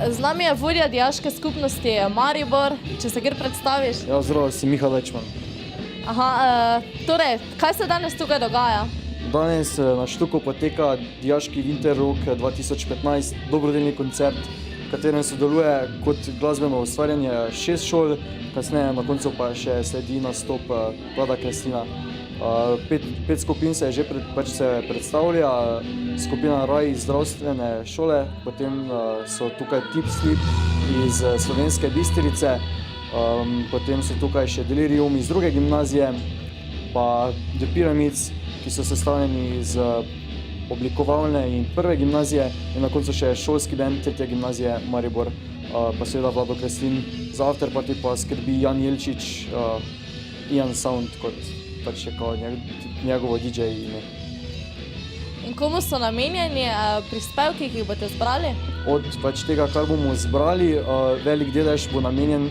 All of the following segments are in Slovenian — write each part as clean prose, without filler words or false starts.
Z nami je vodja dijaške skupnosti Maribor, če se kar predstaviš. Ja, zdravo, si Miha Lečman. Torej, kaj se danes tukaj dogaja? Danes na Štuku poteka Dijaški Winter Rock 2015, dobrodelni koncert, v katerem sodeluje kot glasbeno ustvarjanje 6 šol, kasneje na koncu pa še sledi nastop Vlada Kreslina. Pet skupin se je že predstavlja, skupina Raj iz zdravstvene šole, potem so tukaj Tip Slip iz Slovenske Bistrice, potem so tukaj še Delirium iz druge gimnazije, pa The Pyramids, ki so sestavljeni iz oblikovalne in prve gimnazije, in na koncu še šolski band tretje gimnazije Maribor, pa seveda Vlado Kreslin. Za afterparty pa skrbi Jan Jelčič, Ian Sound, kot pač je kao njegovo DJ ime. In komu so namenjeni prispevki, ki jih boste zbrali? Od tega, kar bomo zbrali, velik delež bo namenjen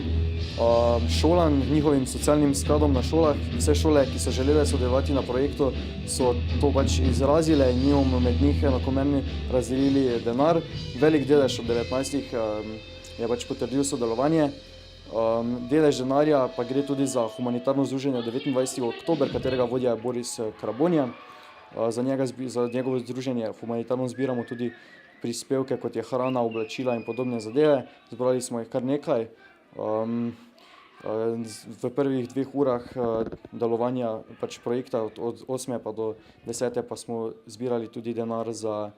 šolam, njihovim socialnim skladom na šolah. Vse šole, ki so želele sodelovati na projektu, so to izrazile in mi bomo med njih enakomerno razdelili denar. Velik delež od 19 je potrdil sodelovanje. Delež denarja pa gre tudi za humanitarno združenje 29. oktober, katerega vodja je Boris Krabonja. Za njegovo združenje humanitarno zbiramo tudi prispevke, kot je hrana, oblačila in podobne zadeve. Zbrali smo jih kar nekaj. V prvih 2 urah delovanja projekta od 8. pa do 10. pa smo zbirali tudi denar za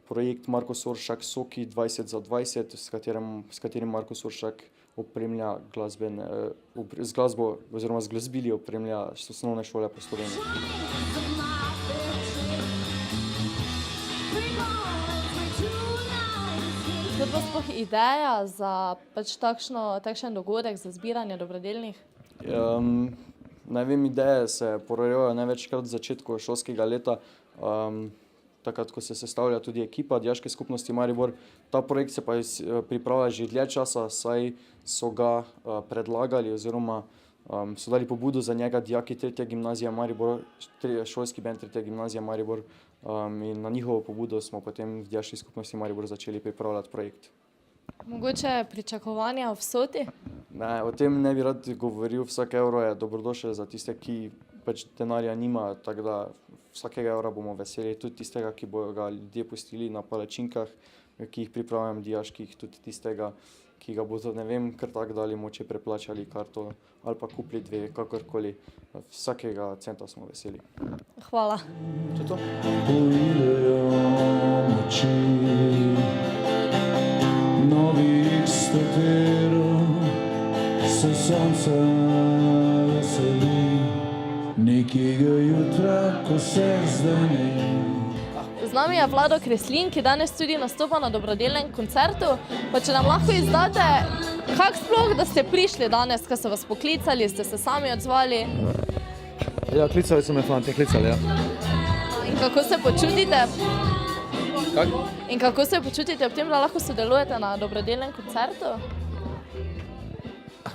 projekt Marko Soršak Soki 20 za 20, s katerim Marko Soršak opremlja z glasbo oziroma z glasbili opremlja osnovne šole po Sloveniji. Kot pa sploh ideja za takšen dogodek, za zbiranje dobrodelnih? Ne vem, ideje se porojajo največkrat v začetku šolskega leta, takrat, ko se sestavlja tudi ekipa Dijaške skupnosti Maribor. Ta projekt se pa pripravlja že dlje časa, saj so ga predlagali oziroma so dali pobudo za njega dijaki tretje gimnazije Maribor, šolski band tretje gimnazije Maribor, in na njihovo pobudo smo potem v Dijaški skupnosti Maribor začeli pripravljati projekt. Mogoče pričakovanja v vsoti? Ne, o tem ne bi rad govoril, vsak evro je dobrodošel za tiste, ki denarja nimajo, tako da vsakega evra bomo veseli, tudi tistega, ki bojo ga ljudje pustili na palačinkah, ki jih pripravljam dijaških, tudi tistega, ki ga bodo, ne vem, kar tako dali, moče preplačali karto ali pa kupili 2, kakorkoli. Vsakega centa smo veseli. Hvala. To je to. Uidejo noči, novih staterov, se sonce veseli, nekega jutra, ko se zdaj Z nami je Vlado Kreslin, ki danes tudi nastopa na dobrodelnem koncertu. Pa če nam lahko izdate, kako sploh, da ste prišli danes, ko so vas poklicali, ste se sami odzvali? Ja, klicali so me fantje, klicali, ja. In kako se počutite? Kako? In kako se počutite ob tem, da lahko sodelujete na dobrodelnem koncertu?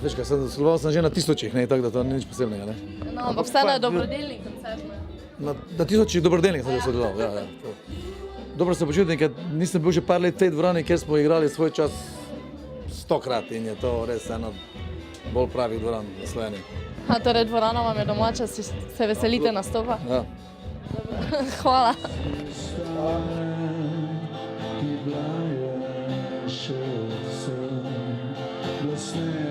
Veš kaj, sodeloval sem že na tisočih, tako da to ni nič posebnega, ne. No, ampak vse na dobrodelni koncert, ne? Na tisočih dobrodelnih sem sodeloval, ja. Dobro se počutim, ker nisem bil že par let v tej dvorani, kjer smo igrali svoj čas 100-krat in je to res ena bolj pravih dvoran v Sloveniji. Torej dvorana vam je domača, se veselite nastopa? Ja. Hvala. ki blaje še vse, glasneje